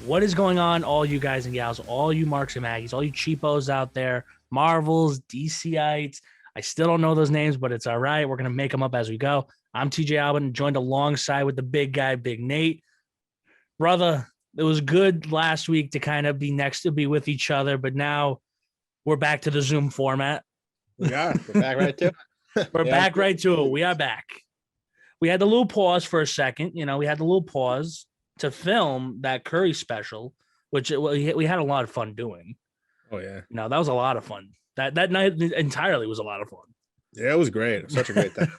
What is going on, all you guys and gals, all you Marks and Maggies, all you cheapos out there, Marvels, DCites? I still don't know those names, but it's all right. We're going to make them up as we go. I'm TJ Albin, joined alongside with the big guy, Big Nate. Brother, it was good last week to kind of be next to be with each other, but now we're back to the Zoom format. We are. We're back right to it. We're back right to it. We are back. We had the little pause for a second. We had the little pause to film that Curry special, which we had a lot of fun doing. Oh, yeah. That was a lot of fun. That night entirely was a lot of fun. Yeah, it was great. It was such a great time.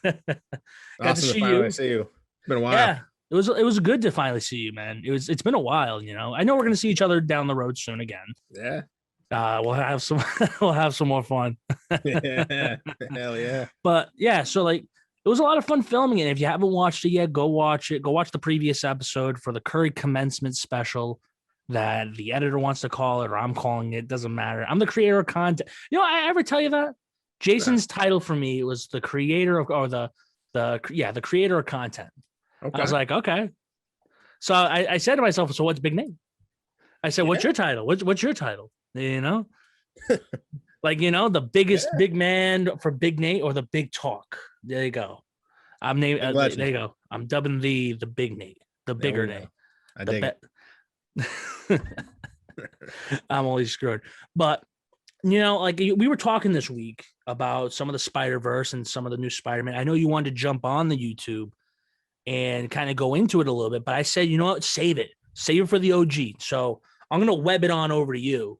Awesome to finally see you. It's been a while. Yeah, it was good to finally see you, man. It's been a while. I know we're gonna see each other down the road soon again. Yeah. We'll have some more fun. Yeah. Hell yeah. But yeah, so it was a lot of fun filming it. If you haven't watched it yet, go watch it. Go watch the previous episode for the Curry commencement special that the editor wants to call it, or I'm calling it. Doesn't matter. I'm the creator of content. I ever tell you that? Jason's title for me was the creator of, or the creator of content. Okay. I was like, okay. So I said to myself, so what's Big Name? I said, what's your title? What's your title? The biggest big man for Big Nate, or the Big Talk. There you go. I'm named. There you go. I'm dubbing the Big Nate, the bigger Nate. I dig it. I'm always screwed. But we were talking this week about some of the Spider-Verse and some of the new Spider-Man. I know you wanted to jump on the YouTube and kind of go into it a little bit, but I said, you know what, save it for the OG. So I'm gonna web it on over to you.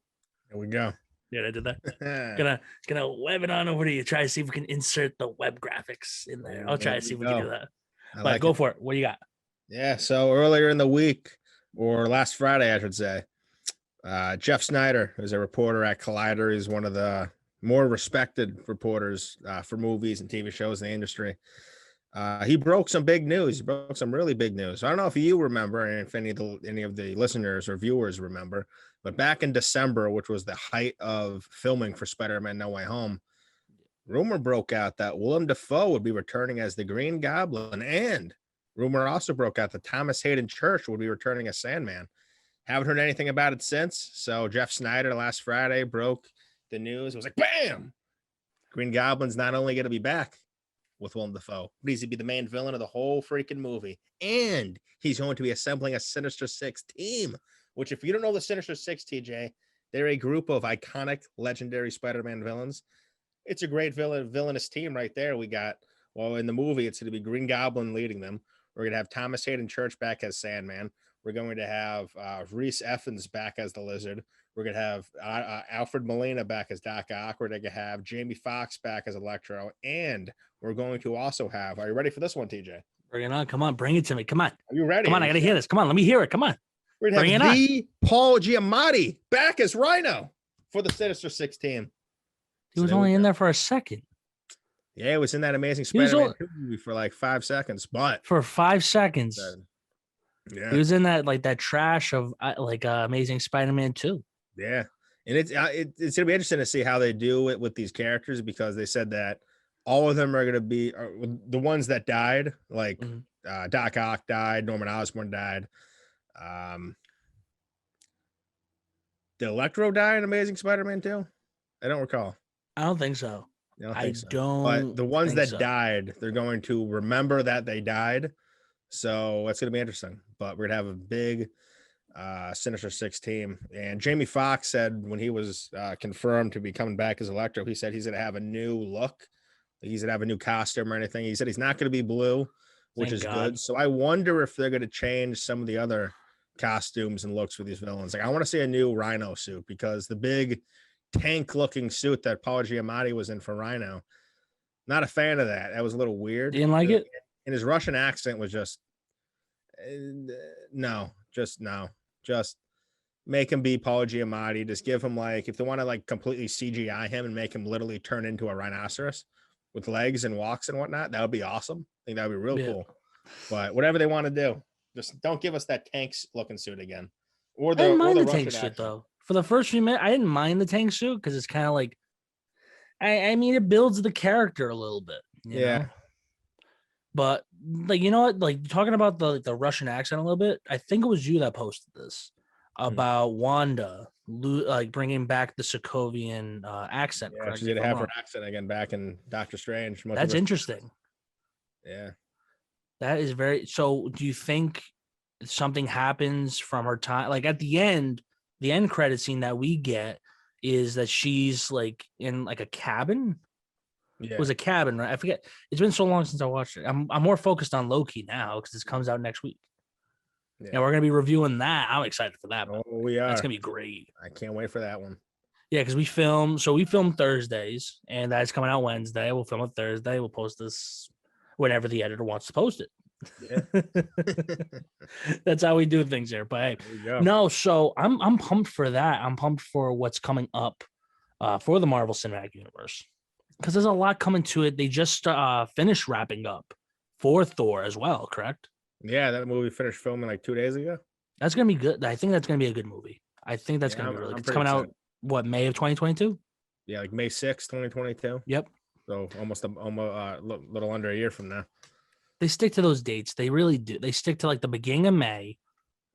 There we go. Yeah, I did that. gonna web it on over to you. Try to see if we can insert the web graphics in there. I'll try to see if we can do that. Go for it. What do you got? Yeah. So earlier in the week, or last Friday, I should say, Jeff Snyder is a reporter at Collider. He's one of the more respected reporters for movies and TV shows in the industry. He broke some big news. He broke some really big news. I don't know if you remember, and if any of the listeners or viewers remember, but back in December, which was the height of filming for Spider-Man No Way Home, rumor broke out that Willem Dafoe would be returning as the Green Goblin, and rumor also broke out that Thomas Hayden Church would be returning as Sandman. Haven't heard anything about it since. So Jeff Snyder last Friday broke the news. It was like, bam! Green Goblin's not only going to be back with Willem Dafoe, but he's going to be the main villain of the whole freaking movie. And he's going to be assembling a Sinister Six team, which, if you don't know the Sinister Six, TJ, they're a group of iconic, legendary Spider-Man villains. It's a great villainous team right there. We got, in the movie, it's going to be Green Goblin leading them. We're going to have Thomas Hayden Church back as Sandman. We're going to have Reese Effens back as the Lizard. We're going to have Alfred Molina back as Doc Ock. We're going to have Jamie Foxx back as Electro. And we're going to also have, are you ready for this one, TJ? Bring it on. Come on. Bring it to me. Come on. Are you ready? Come on. I got to hear this. Come on. Let me hear it. Come on. We're going to have Paul Giamatti back as Rhino for the Sinister Six team. He was only in there for a second. Yeah, it was in that Amazing Spider-Man movie for like 5 seconds, but for 5 seconds. Yeah, he was in that trash of Amazing Spider-Man 2. Yeah, and it's gonna be interesting to see how they do it with these characters, because they said that all of them are gonna be the ones that died, like Doc Ock died, Norman Osborn died, did Electro die in Amazing Spider-Man 2? I don't recall. I don't think so. But the ones that died, they're going to remember that they died. So it's going to be interesting. But we're going to have a big Sinister Six team. And Jamie Foxx said when he was confirmed to be coming back as Electro, he said he's going to have a new look. He's going to have a new costume or anything. He said he's not going to be blue, which is good. So I wonder if they're going to change some of the other costumes and looks for these villains. I want to see a new Rhino suit, because the big tank-looking suit that Paul Giamatti was in for Rhino, not a fan of that. That was a little weird. Didn't like it? And his Russian accent was just just make him be Paul Giamatti. Just give him, if they want to completely CGI him and make him literally turn into a rhinoceros with legs and walks and whatnot, that would be awesome. I think that would be real cool. But whatever they want to do, just don't give us that tanks looking suit again. Or the, I didn't mind the tank Russian suit accent. though. For the first few minutes, I didn't mind the tank suit because it's kind of I mean, it builds the character a little bit. You know? But you know what? Talking about the Russian accent a little bit, I think it was you that posted this. about Wanda like bringing back the Sokovian accent. Yeah, Correct she's me if gonna I'm have her wrong. accent again back in Doctor Strange. That's Multiverse. interesting. Yeah. That is very. So, do you think something happens from her time? Like at the end credit scene that we get is that she's like in like a cabin. It Yeah. was a cabin, right? I forget. It's been so long since I watched it. I'm more focused on Loki now because this comes out next week, Yeah. and we're gonna be reviewing that. I'm excited for that. Oh, we are. That's gonna be great. I can't wait for that one. Yeah, because we film. So we film Thursdays, and that's coming out Wednesday. We'll film it Thursday. We'll post this whenever the editor wants to post it. Yeah. That's how we do things here. But hey, There you go. no, so I'm pumped for that. I'm pumped for what's coming up for the Marvel Cinematic Universe because there's a lot coming to it. They just finished wrapping up for Thor as well, correct? Yeah, that movie finished filming like 2 days ago. That's gonna be good. I think that's gonna be a good movie. I think that's gonna be really good. It's coming out what, May of 2022? Yeah, like May 6th, 2022. Yep. So almost a little under a year from now. They stick to those dates. They really do. They stick to like the beginning of May,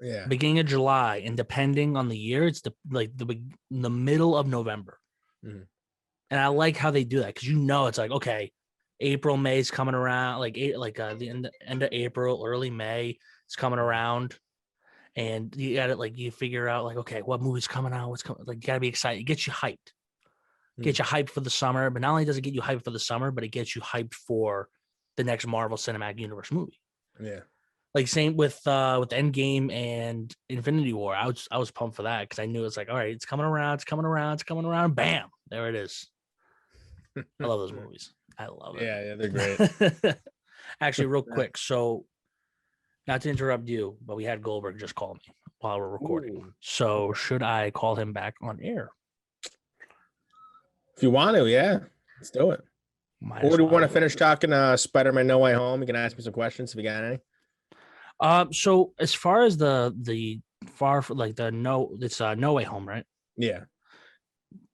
Yeah. beginning of July, and depending on the year, it's the middle of November. Mhm. And I like how they do that because it's like, okay, April, May's coming around, the end of April, early May is coming around, and you got it like you figure out like, okay, what movie's coming out, what's coming, like you gotta be excited. It gets you hyped, get you hyped for the summer. But not only does it get you hyped for the summer, but it gets you hyped for the next Marvel Cinematic Universe movie. Yeah. Like same with Endgame and Infinity War. I was pumped for that because I knew it's like, all right, it's coming around, it's coming around, it's coming around. Bam, there it is. I love those movies. I love it. Yeah, they're great. Actually, real quick, so not to interrupt you, but we had Goldberg just call me while we're recording. Ooh. So should I call him back on air? If you want to, yeah, let's do it. Or do you want to finish talking Spider-Man No Way Home? You can ask me some questions if you got any. So as far as the far like the no, it's No Way Home, right? Yeah.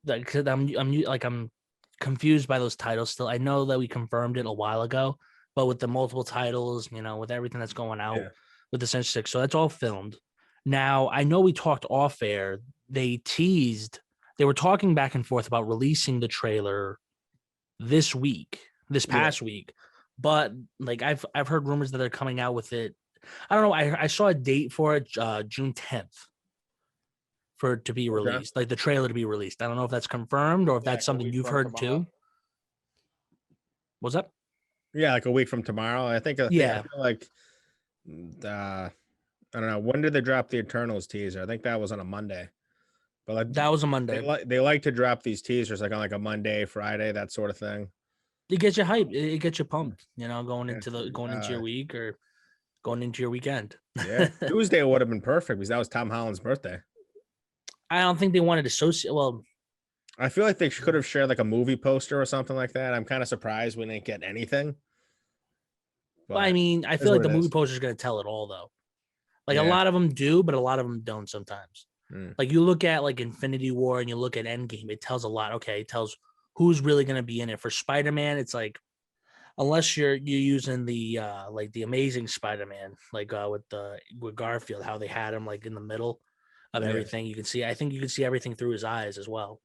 Like I'm confused by those titles still. I know that we confirmed it a while ago, but with the multiple titles, with everything that's going out with the Sensor 6, so that's all filmed. Now I know we talked off air. They were talking back and forth about releasing the trailer this past week, but like I've heard rumors that they're coming out with it. I don't know. I saw a date for it, June 10th, for it to be released, like the trailer to be released. I don't know if that's confirmed or if that's something you've heard too. What's up? Yeah, like a week from tomorrow. I think. Yeah. I feel like. I don't know. When did they drop the Eternals teaser? I think that was on a Monday. But like, that was a Monday. They like to drop these teasers like on like a Monday, Friday, that sort of thing. It gets you hyped. It gets you pumped. Going into your week or going into your weekend. Yeah, Tuesday would have been perfect because that was Tom Holland's birthday. I don't think they wanted to associate. Well, I feel like they could have shared like a movie poster or something like that. I'm kind of surprised we didn't get anything. But I mean, I feel like the movie poster is going to tell it all, though. Like a lot of them do, but a lot of them don't sometimes. Like you look at like Infinity War and you look at Endgame, it tells a lot. Okay, it tells who's really going to be in it. For Spider-Man, it's like unless you're using the like the Amazing Spider-Man, like with Garfield, how they had him like in the middle of everything. You can see. I think you can see everything through his eyes as well.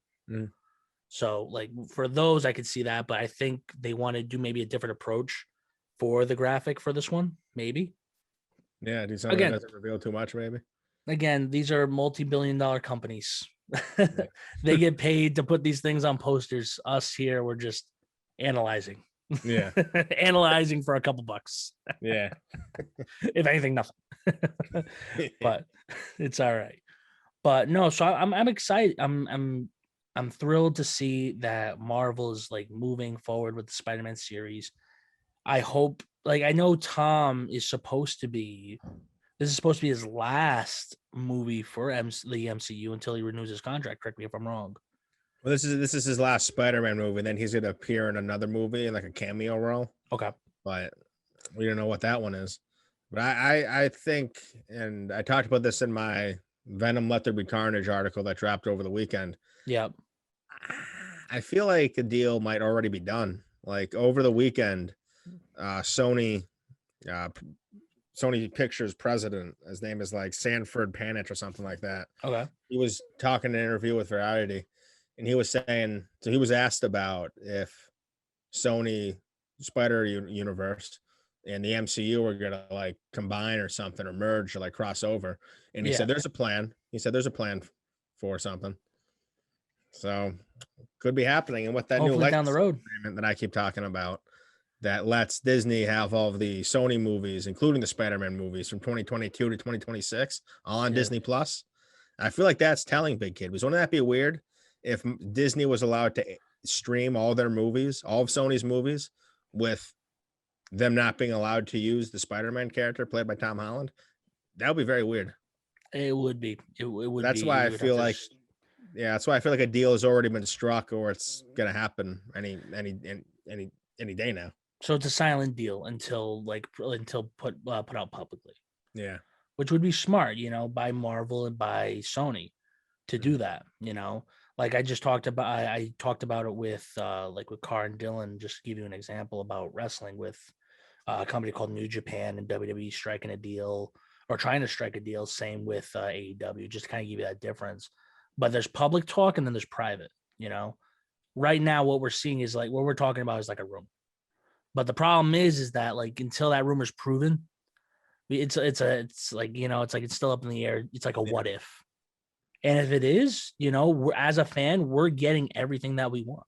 So like for those, I could see that, but I think they want to do maybe a different approach for the graphic for this one, maybe. Yeah, do something that doesn't reveal too much, maybe. Again, these are multi-billion-dollar companies. They get paid to put these things on posters. Us here, we're just analyzing. Yeah. Analyzing for a couple bucks. Yeah. If anything, nothing. But it's all right. But no, so I'm excited. I'm thrilled to see that Marvel is like moving forward with the Spider-Man series. I hope, like, I know Tom is supposed to be. This is supposed to be his last movie for the MCU until he renews his contract. Correct me if I'm wrong. Well, this is his last Spider-Man movie. Then he's gonna appear in another movie in like a cameo role. Okay, but we don't know what that one is. But I think, and I talked about this in my Venom Let There Be Carnage article that dropped over the weekend. Yep. I feel like a deal might already be done. Like over the weekend, Sony Sony Pictures president. His name is like Sanford Panich or something like that. Okay. He was talking in an interview with Variety, and he was saying, so he was asked about if Sony Spider Universe and the MCU were gonna like combine or something or merge or like cross over. And he said there's a plan. He said there's a plan for something. So could be happening. And what that Hopefully new down the road agreement that I keep talking about that lets Disney have all of the Sony movies, including the Spider-Man movies from 2022 to 2026, all on Disney Plus. I feel like that's telling, Big Kid. Because wouldn't that be weird if Disney was allowed to stream all their movies, all of Sony's movies, with them not being allowed to use the Spider-Man character played by Tom Holland? That would be very weird. It would be. It would. That's be. why I feel like, yeah, that's why I feel like a deal has already been struck, or it's gonna happen any day now. So it's a silent deal until put out publicly. Yeah, which would be smart, by Marvel and by Sony to do that. Like I just talked about. I talked about it with with Carr and Dylan. Just to give you an example about wrestling with a company called New Japan and WWE striking a deal or trying to strike a deal. Same with AEW. Just to kind of give you that difference. But there's public talk and then there's private. Right now what we're seeing is like what we're talking about is like a rumor. But the problem is that like until that rumor's proven, it's still up in the air. It's like a what if. And if it is, as a fan, we're getting everything that we want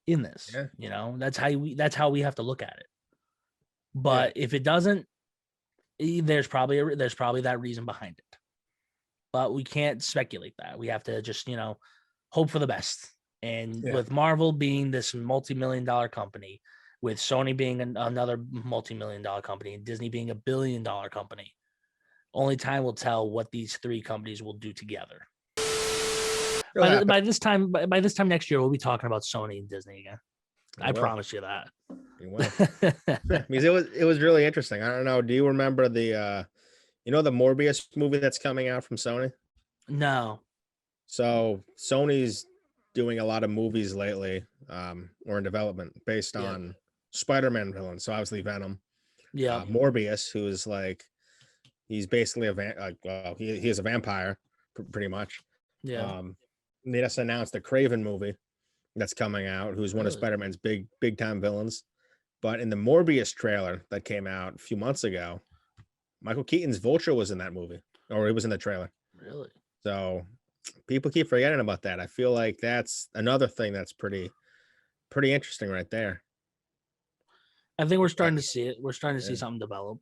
in this. Yeah. That's how we have to look at it. But if it doesn't, there's probably that reason behind it. But we can't speculate that. We have to just, hope for the best. And with Marvel being this multi-million-dollar company, with Sony being another multi-million-dollar company, and Disney being $1 billion company, only time will tell what these three companies will do together. By this time next year, we'll be talking about Sony and Disney again. I promise you that. You will. Because it was really interesting. I don't know. Do you remember the the Morbius movie that's coming out from Sony? No. So Sony's doing a lot of movies lately, or in development based on Spider-Man villains. So obviously Venom. Yeah. Morbius, who is like, he's basically he is a vampire, pretty much. Yeah. They just announced the Craven movie that's coming out, who's one of Spider-Man's big time villains. But in the Morbius trailer that came out a few months ago, Michael Keaton's Vulture was in that movie, or he was in the trailer. Really? So people keep forgetting about that. I feel like that's another thing that's pretty interesting right there. I think we're starting to see it. We're starting to see something develop.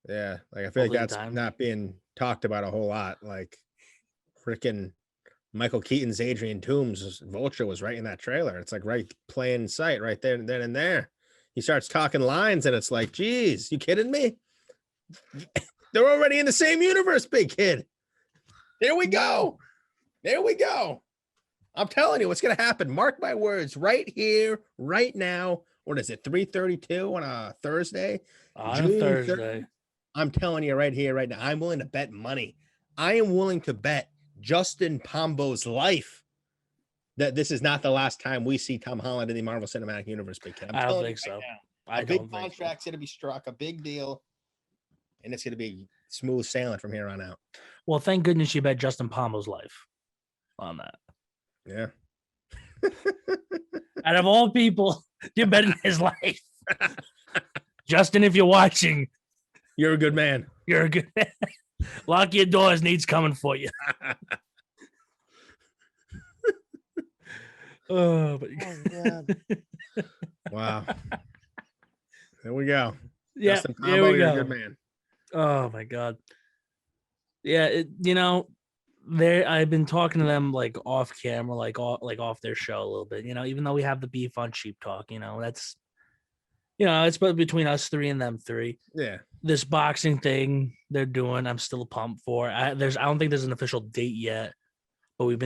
Yeah. Like I feel like that's not being talked about a whole lot. Like freaking Michael Keaton's Adrian Toomes Vulture was right in that trailer. It's like right plain sight right there, then and there. He starts talking lines and it's like, geez, you kidding me? They're already in the same universe, big kid. There we go. I'm telling you what's going to happen. Mark my words right here, right now. What is it? 3:32 on a Thursday? On a Thursday. I'm telling you right here, right now. I'm willing to bet money. I am willing to bet Justin Pombo's life that this is not the last time we see Tom Holland in the Marvel Cinematic Universe, big kid. I don't think so. A big contract's going to be struck, a big deal, and it's going to be smooth sailing from here on out. Well, thank goodness you bet Justin Pombo's life on that. Yeah. Out of all people, you're betting his life. Justin, if you're watching, you're a good man. You're a good man. Lock your doors, needs coming for you. Oh God. Wow. There we go. Yeah, Justin Pombo, you're a good man. Oh my God. Yeah, I've been talking to them like off camera, like off their show a little bit, even though we have the beef on Cheap Talk, that's, it's between us three and them three. Yeah. This boxing thing they're doing, I'm still pumped for. I don't think there's an official date yet, but I've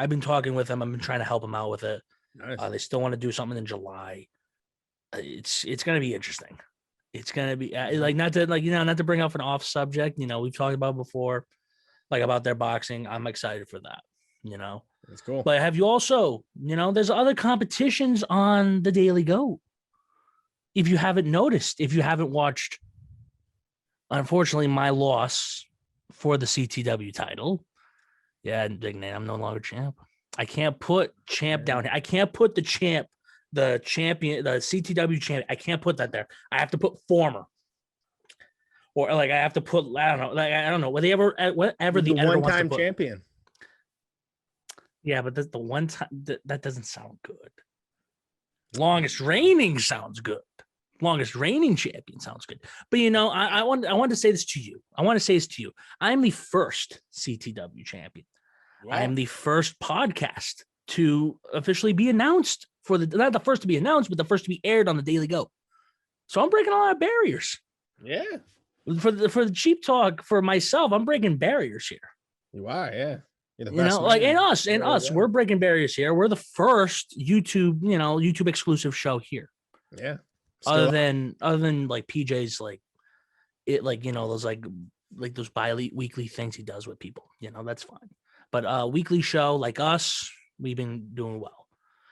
been talking with them. I've been trying to help them out with it. Nice. They still want to do something in July. It's going to be interesting. It's going to be not to bring up an off subject, we've talked about before, like about their boxing. I'm excited for that, That's cool. But have you also, there's other competitions on the Daily Goat. If you haven't noticed, if you haven't watched unfortunately, my loss for the CTW title. Yeah, Big Nate, I'm no longer champ. I can't put champ down here. I can't put the champion, the CTW champ. I can't put that there. I have to put former, or like I have to put. I don't know. Like I don't know. Whatever the editor wants to one-time put. champion. Yeah, but that's the one time that doesn't sound good. Longest reigning sounds good. Longest reigning champion sounds good. But I want to say this to you. I want to say this to you. I'm the first CTW champion. I am the first podcast to officially be announced not the first to be announced, but the first to be aired on the Daily Go. So I'm breaking a lot of barriers. Yeah. For the cheap talk for myself, I'm breaking barriers here. You are, yeah. You're the best and us, we're breaking barriers here. We're the first YouTube exclusive show here. Yeah. Other than like PJ's those those bi-weekly things he does with people. That's fine. But weekly show like us, we've been doing well.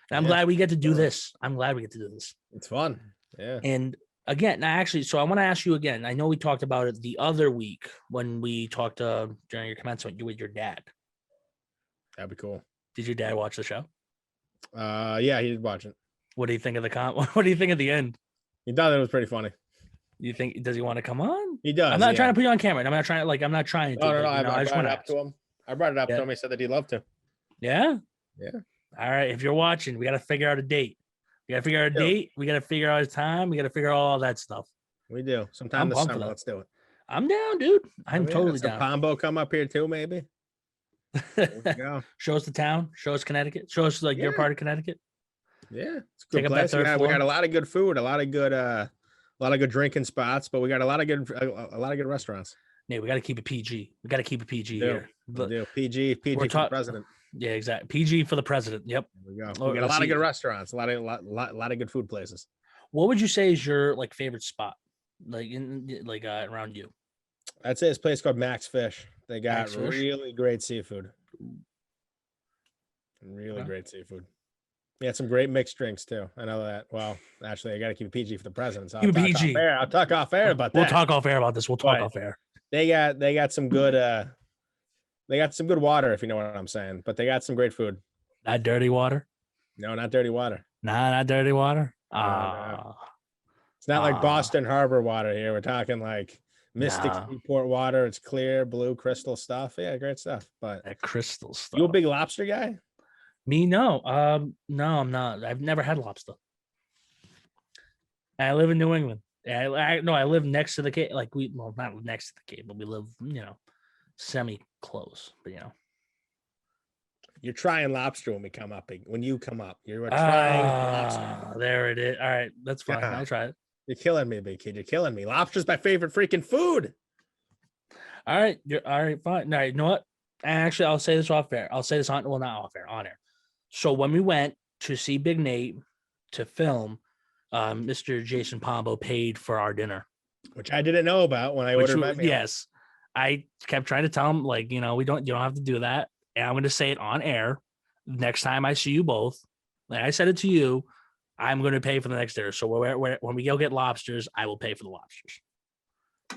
And I'm glad we get to do this. It's fun. Yeah. And again, so I want to ask you again. I know we talked about it the other week when we talked during your commencement with your dad. That'd be cool. Did your dad watch the show? Yeah, he did watch it. What do you think of What do you think at the end? He thought it was pretty funny. You think does he want to come on? He does. I'm not trying to put you on camera. I'm not trying to. No. I just want to up to him. I brought it up to him. He said that he'd love to. Yeah. Yeah. All right. If you're watching, we got to figure out a date. We got to figure out a date. We got to figure out a time. We got to figure out all that stuff. We do. Sometime this summer. Let's do it. I'm down, dude. I'm totally down. Pombo come up here too, maybe. There we go. Show us the town. Show us Connecticut. Show us your part of Connecticut. Yeah, it's a good place. We got a lot of good food, a lot of good drinking spots, but we got a lot of good restaurants. Yeah, we got to keep it PG. We got to keep it PG here. PG for the president. Yeah, exactly. PG for the president. Yep. There we go. We got a lot of good restaurants, a lot of good food places. What would you say is your favorite spot, around you? I'd say this place called Max Fish. They got really great seafood. Great seafood. Yeah, some great mixed drinks too. I know that. Well, actually, I got to keep it PG for the president. So I'll talk off air about that. We'll talk off air about this. We'll talk off air. They got some good water, if you know what I'm saying. But they got some great food. Not dirty water. No, not dirty water. Nah, not dirty water. No. It's not like Boston Harbor water here. We're talking like Mystic Seaport water. It's clear, blue, crystal stuff. Yeah, great stuff. But that crystal stuff. You a big lobster guy? Me, no. No, I'm not. I've never had lobster. I live in New England. I live next to the Cape. Not next to the Cape, but we live, semi close. But you're trying lobster when you come up. You're trying lobster. There it is. All right, that's fine. Yeah. I'll try it. You're killing me, big kid. You're killing me. Lobster's my favorite freaking food. All right, all right, fine. All right, you know what? Actually, I'll say this off air. I'll say this not off air, on air. So when we went to see Big Nate to film, Mr. Jason Pombo paid for our dinner, which I didn't know about when I ordered my meal. Yes, I kept trying to tell him, you don't have to do that, and I'm going to say it on air next time I see you both. Like I said it to you, I'm going to pay for the next dinner. So when we go get lobsters, I will pay for the lobsters.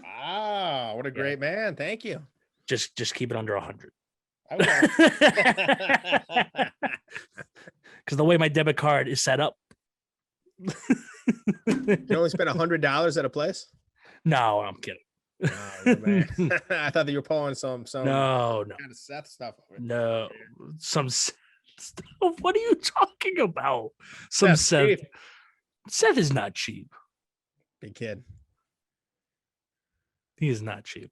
Ah, what a great man! Thank you. Just keep it under 100. Because the way my debit card is set up. You only spent $100 at a place? No, I'm kidding. Oh, man. I thought that you were pulling some no kind of Seth stuff over. No, some Seth stuff. What are you talking about? Some Seth. Seth is not cheap. Big kid. He is not cheap.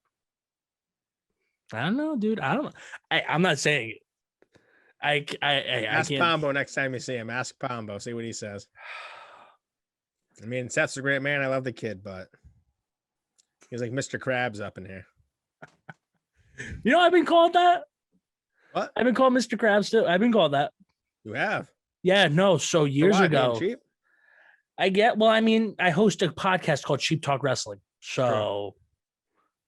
I don't know, dude. I don't know. I'm not saying it. Ask Pombo next time you see him. Ask Pombo. See what he says. I mean, Seth's a great man. I love the kid, but he's like Mr. Krabs up in here. I've been called that. What? I've been called Mr. Krabs too. I've been called that. You have? Yeah, no. So years ago. Cheap? I host a podcast called Cheap Talk Wrestling. So,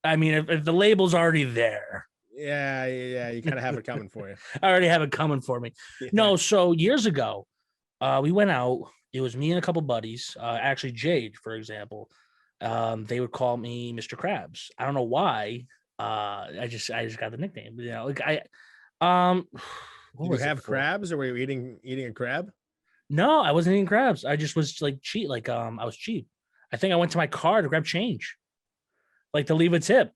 I mean, if the label's already there. Yeah, you kind of have it coming for you. I already have it coming for me. Yeah. No, so years ago, we went out. It was me and a couple buddies. Actually, Jade, for example. they would call me Mr. Krabs. I don't know why. I just got the nickname. You know, like what Did you was it have for? crabs, or were you eating a crab? No, I wasn't eating crabs. I just was like cheap. Like I was cheap. I think I went to my car to grab change, like to leave a tip,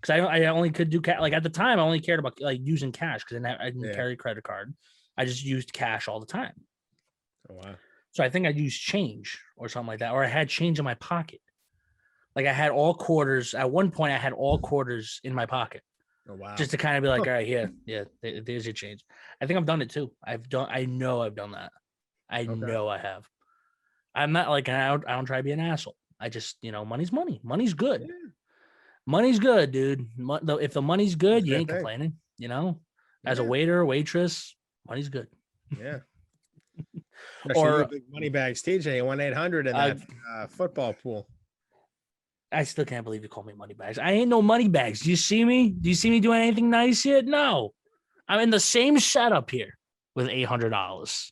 because I only could do like at the time I only cared about like using cash because I didn't Yeah. carry a credit card. I just used cash all the time. Oh wow. So I think I used change or something like that, or I had change in my pocket. Like I had all quarters. At one point, I had all quarters in my pocket Oh wow. just to kind of be like, all right, yeah, there's your change. I think I've done it too. I know I've done that. I know I have. I'm not like I don't try to be an asshole. I just money's money. Money's good. Yeah, Money's good, dude. If the money's good, that's a you good ain't thing. complaining. As a Yeah. waiter, waitress, money's good. Yeah. Especially you, Or big money bags, TJ, 1-800 in that football pool. I still can't believe you call me money bags. I ain't no money bags. Do you see me? Do you see me doing anything nice yet? No. I'm in the same setup here with $800.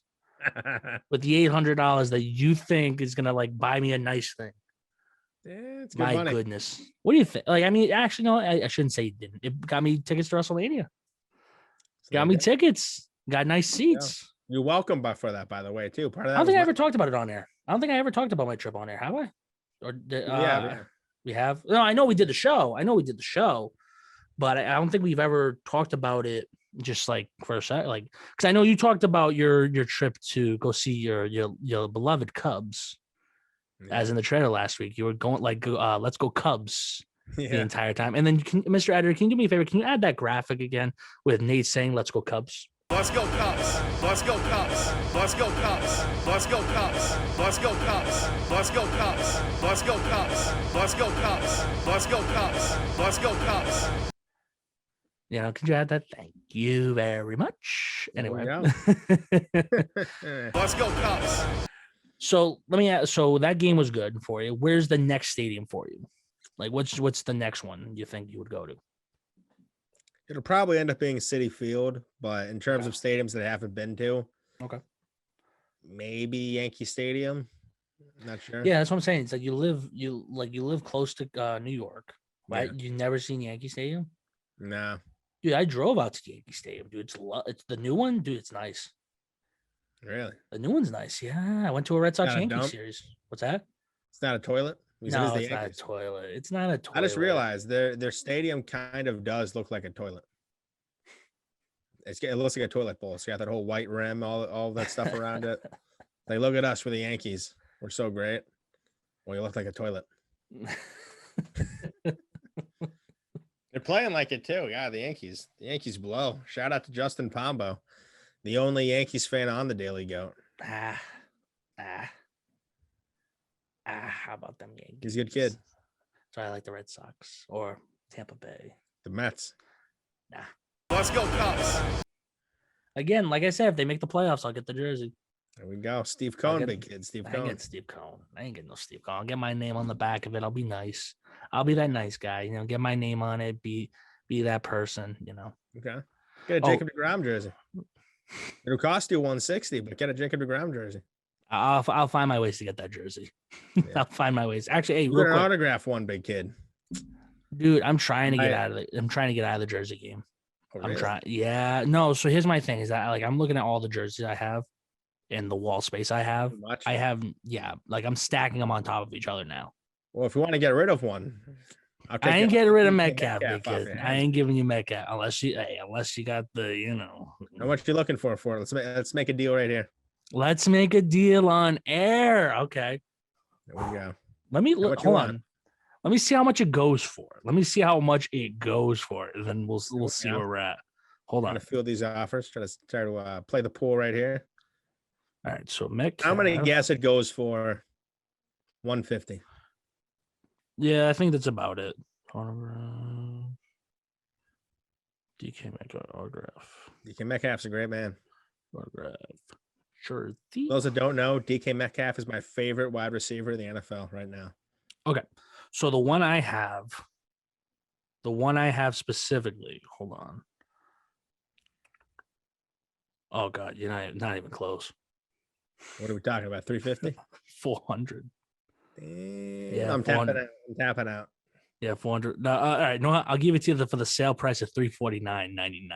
With the $800 that you think is gonna like buy me a nice thing. Yeah, it's good My money. goodness. What do you think? Like, I mean, actually, no, I shouldn't say it didn't. It got me tickets to WrestleMania. So Got there me you go. tickets. Got nice Yeah. seats. You're welcome for that, by the way, too. Part of I that don't was think I my ever talked about it on air. I don't think I ever talked about my trip on air, have I? Or yeah. we have? No, I know we did the show. But I don't think we've ever talked about it just like for a sec, like because I know you talked about your trip to go see your beloved Cubs, as Yeah. in the trailer last week. You were going like, let's go Cubs the Yeah. entire time. And then Mr. Editor, can you do me a favor? Can you add that graphic again with Nate saying, "Let's go Cubs"? Let's go Cubs. Let's go Cubs. Let's go Cubs. Let's go Cubs. Let's go Cubs. Let's go Cubs. Let's go Cubs. Let's go Cubs. Let's go Cubs. Let's go Cubs. Could you add that? Thank you very much. There we Anyway. Let's go Cubs. So let me ask, so that game was good for you. Where's the next stadium for you? Like what's the next one you think you would go to? It'll probably end up being City Field, but in terms of stadiums that I haven't been to, Okay. maybe Yankee Stadium. Not sure. Yeah, that's what I'm saying. It's like you live close to New York, right? Yeah. You never seen Yankee Stadium? No. Dude, I drove out to Yankee Stadium, dude. It's the new one, dude. It's nice. Really? The new one's nice. Yeah, I went to a Red Sox Not a Yankee dump? series. What's that? It's not a toilet. No, it's not a toilet. It's not a toilet. I just realized their stadium kind of does look like a toilet. It looks like a toilet bowl. It's got that whole white rim, all that stuff around it. They look at us for the Yankees. We're so great. Well, you look like a toilet. They're playing like it too. Yeah, the Yankees. The Yankees blow. Shout out to Justin Pombo, the only Yankees fan on the Daily Goat. How about them Yankees? He's a good kid. So I like the Red Sox or Tampa Bay. The Mets. Nah. Let's go Cubs. Again, like I said, if they make the playoffs, I'll get the jersey. There we go. Steve Cohn, big kid. Steve Cohn. I get Steve Cohn. I ain't getting no Steve Cohn. I'll get my name on the back of it. I'll be nice. I'll be that nice guy. Get my name on it. Be that person. Okay. Get a Jacob deGrom jersey. It'll cost you $160, but get a Jacob deGrom jersey. I'll find my ways to get that jersey. Yeah. I'll find my ways. Actually, hey, real quick, autograph one, big kid. Dude, I'm trying to get out of it. I'm trying to get out of the jersey game. Oh, really? I'm trying. Yeah. No. So here's my thing: is that I'm looking at all the jerseys I have and the wall space I have. I'm stacking them on top of each other now. Well, if you want to get rid of one, I ain't getting rid of Metcalf, big kid. I ain't giving you Metcalf unless you got the. How much you looking for it? Let's make a deal right here. Let's make a deal on air. Okay. There we go. Let me look. Hold on. Let me see how much it goes for. Then we'll see where we're at. Hold on. I'm gonna field these offers. Try to play the pool right here. All right. So Metcalf. How many guess it goes for? 150. Yeah, I think that's about it. DK Metcalf autograph. DK Metcalf's a great man. Autograph. Sure. Those that don't know, DK Metcalf is my favorite wide receiver in the NFL right now. Okay. So the one I have specifically, hold on. Oh God, you're not even close. What are we talking about? 350? 400. Yeah, I'm tapping out. I'm tapping out. Yeah, 400. No, all right, no, I'll give it to you for the sale price of $349.99.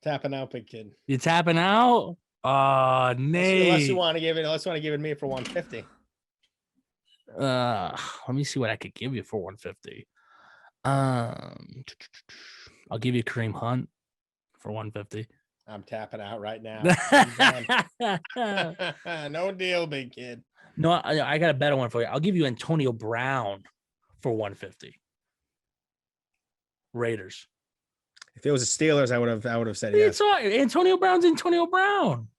Tapping out, big kid. You tapping out? Unless you Nate. want to give it me for 150. Let me see what I could give you for 150. I'll give you Kareem Hunt for 150. I'm tapping out right now. No deal, big kid. No, I got a better one for you. I'll give you Antonio Brown for 150. Raiders. If it was the Steelers, I would have said Yes. yes. It's all, Antonio Brown's Antonio Brown.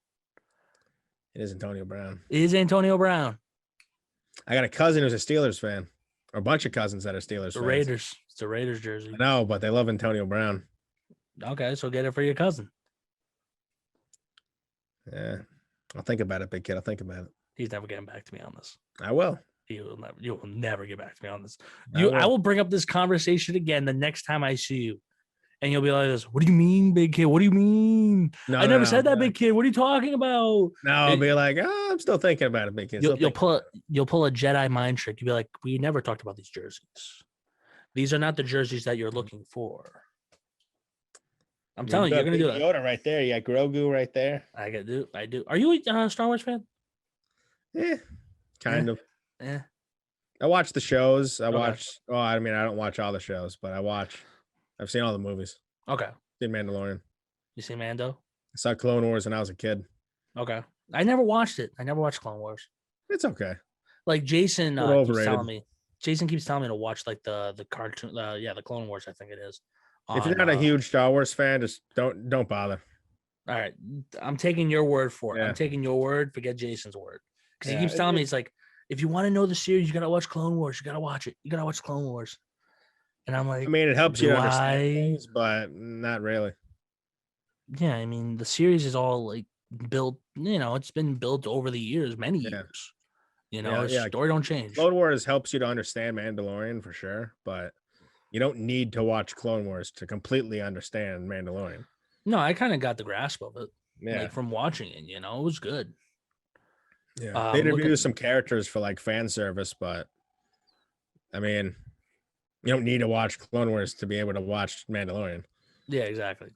It is Antonio Brown. It is Antonio Brown. I got a cousin who's a Steelers fan, or a bunch of cousins that are Steelers fans. Raiders. It's a Raiders jersey. No, but they love Antonio Brown. Okay, so get it for your cousin. Yeah, I'll think about it, big kid. I'll think about it. He's never getting back to me on this. I will. You will never get back to me on this. I will bring up this conversation again the next time I see you. And you'll be like this. What do you mean, big kid? What do you mean? I never said that, big kid. What are you talking about? No, I'll be like, I'm still thinking about it, big kid. You'll pull a Jedi mind trick. You'll be like, we never talked about these jerseys. These are not the jerseys that you're looking for. I'm telling you, you're gonna do that. Yoda right there. You got Grogu right there. I do. Are you a Star Wars fan? Yeah, kind of. Yeah. I watch the shows. I don't watch all the shows, but I've seen all the movies. Okay. Seen Mandalorian. You see Mando? I saw Clone Wars when I was a kid. Okay. I never watched it. I never watched Clone Wars. It's okay. Like Jason keeps telling me. Jason keeps telling me to watch like the cartoon. The Clone Wars. I think it is. If you're not a huge Star Wars fan, just don't bother. All right, I'm taking your word for it. Yeah. I'm taking your word. Forget Jason's word, because he keeps telling me, it's like, if you want to know the series, you gotta watch Clone Wars. You gotta watch it. You gotta watch Clone Wars. And I'm like, I mean, it helps you understand things, but not really. Yeah, I mean, the series is all like built. It's been built over the years, many years. Story don't change. Clone Wars helps you to understand Mandalorian for sure, but you don't need to watch Clone Wars to completely understand Mandalorian. No, I kind of got the grasp of it. Yeah, like from watching it, it was good. Yeah, they introduced some characters for like fan service, but I mean, you don't need to watch Clone Wars to be able to watch Mandalorian. Yeah, exactly.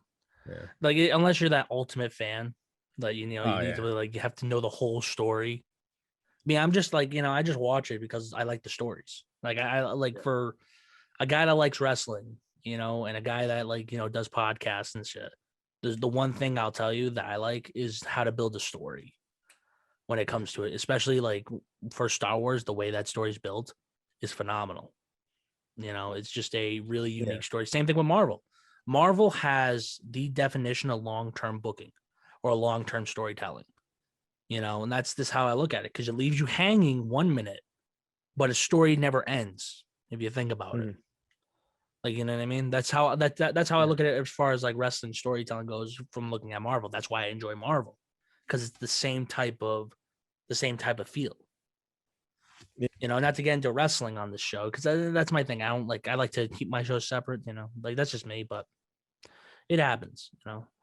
Yeah, like unless you're that ultimate fan, that you need to you have to know the whole story. I mean, I'm just like I just watch it because I like the stories. Like I like for a guy that likes wrestling, and a guy that does podcasts and shit. The one thing I'll tell you that I like is how to build a story when it comes to it, especially like for Star Wars. The way that story's built is phenomenal. It's just a really unique story. Same thing with Marvel. Marvel has the definition of long-term booking or long-term storytelling, and that's how I look at it, because it leaves you hanging 1 minute, but a story never ends if you think about it. Like, you know what I mean? That's how that's how I look at it as far as like wrestling storytelling goes from looking at Marvel. That's why I enjoy Marvel, because it's the same type of feel. Not to get into wrestling on this show, because that's my thing. I like to keep my shows separate, like that's just me, but it happens,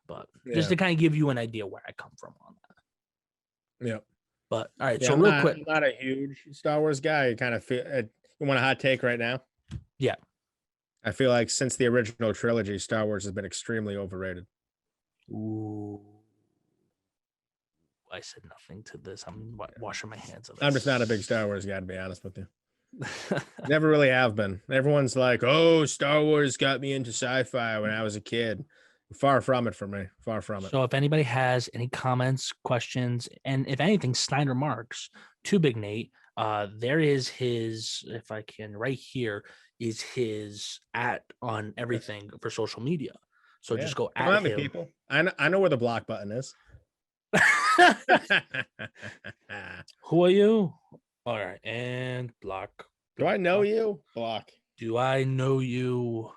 but just to kind of give you an idea where I come from on that. Yeah. But all right, so real quick. I'm not a huge Star Wars guy. You kind of feel, you want a hot take right now? Yeah. I feel like since the original trilogy, Star Wars has been extremely overrated. Ooh. I said nothing to this. I'm washing my hands of it. I'm just not a big Star Wars guy, to be honest with you. Never really have been. Everyone's like, oh, Star Wars got me into sci-fi when I was a kid. Far from it for me. Far from it. So if anybody has any comments, questions, and if anything, snide remarks to Big Nate, there is his, if I can, right here is his on everything for social media. So just go at him. People. I know where the block button is. Who are you? All right, and block. Do I know you? Block. Do I know you?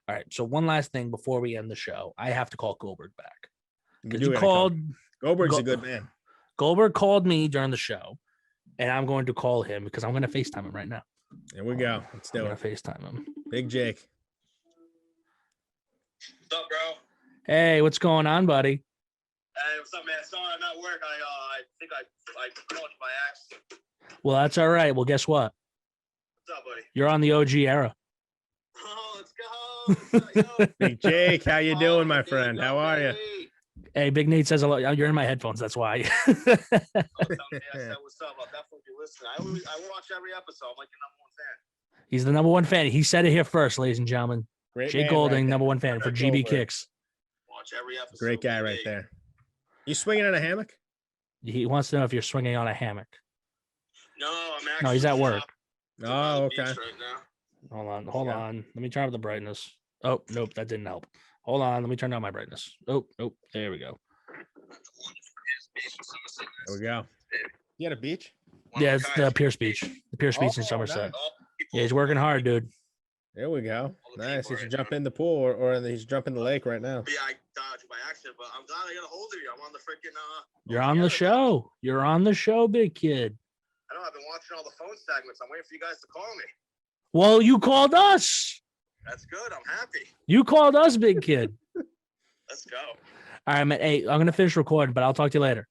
All right, so one last thing before we end the show. I have to call Goldberg back. Because you called. Goldberg's a good man. Goldberg called me during the show, and I'm going to call him because I'm going to FaceTime him right now. Here we go. Let's do it. I'm going to FaceTime him. Big Jake. What's up, bro? Hey, what's going on, buddy? Hey, what's up, man? Sorry I'm at work. I think I called you by accident. Well, that's all right. Well, guess what? What's up, buddy? You're on the OG era. Oh, let's go. What's up, yo? Big Jake, how you doing, my Big friend? Nate, How are you? Nate. Hey, Big Nate says hello. You're in my headphones. That's why. Oh, tell me I said what's up. I'll definitely be listening. I watch every episode. I'm like your number one fan. He's the number one fan. He said it here first, ladies and gentlemen. Great Jake man Golding, right there. number one fan for GB Kicks. Watch every episode. Great guy right baby. there. You swinging in a hammock? He wants to know if you're swinging on a hammock. No, I'm actually. No, he's at work. Oh, okay. Right now. Hold on. Let me turn up the brightness. Oh, nope, that didn't help. Hold on, let me turn down my brightness. Oh, nope, there we go. There we go. You at a beach? Yeah, it's the Pierce Beach. The Pierce Beach in Somerset. Nice. Yeah, he's working hard, dude. There we go. All the Nice. people He should right jump now. in the pool or he should jump in the lake right now. Yeah, I dodged by accident, but I'm glad I got a hold of you. I'm on the freaking. You're on the show. You're on the show, big kid. I know I've been watching all the phone segments. I'm waiting for you guys to call me. Well, you called us. That's good. I'm happy. You called us, big kid. Let's go. All right, man. Hey, I'm gonna finish recording, but I'll talk to you later.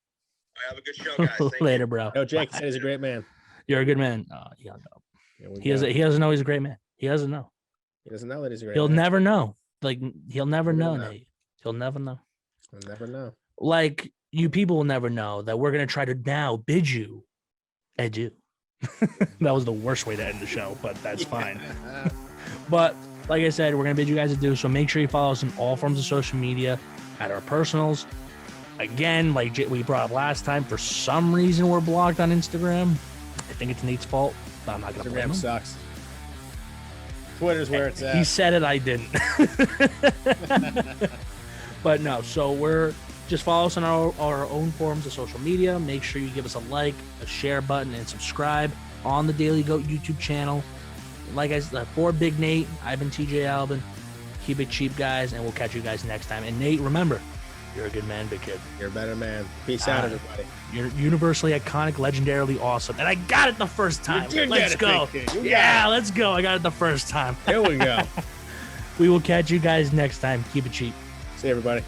I have a good show, guys. Thank Later, you. bro. No, Jake Bye. said he's a great man. You're a good man. He hung up. Here we He go. doesn't. He doesn't know he's a great man. He doesn't know. He doesn't know that he's a great He'll man. never know. Like he'll never We're know, gonna know. Nate. He'll never know. He'll never know. Like you people will never know that we're gonna try to now bid you adieu. That was the worst way to end the show, but that's fine. But like I said, we're gonna bid you guys adieu. So make sure you follow us on all forms of social media, at our personals. Again, like we brought up last time, for some reason we're blocked on Instagram. I think it's Nate's fault, but I'm not gonna blame Instagram him. sucks. Twitter's where it's He at. said it, I didn't. But no, so we're just follow us on our own forms of social media. Make sure you give us a like, a share button, and subscribe on the Daily Goat YouTube channel. Like I said, for Big Nate, I've been TJ Albin. Keep it cheap, guys, and we'll catch you guys next time. And Nate, remember, you're a good man, big kid. You're a better man. Peace out, everybody. You're universally iconic, legendarily awesome. And I got it the first time. did Let's get it, go. big kid. You got Yeah, it. let's go. I got it the first time. Here we go. We will catch you guys next time. Keep it cheap. See you, everybody.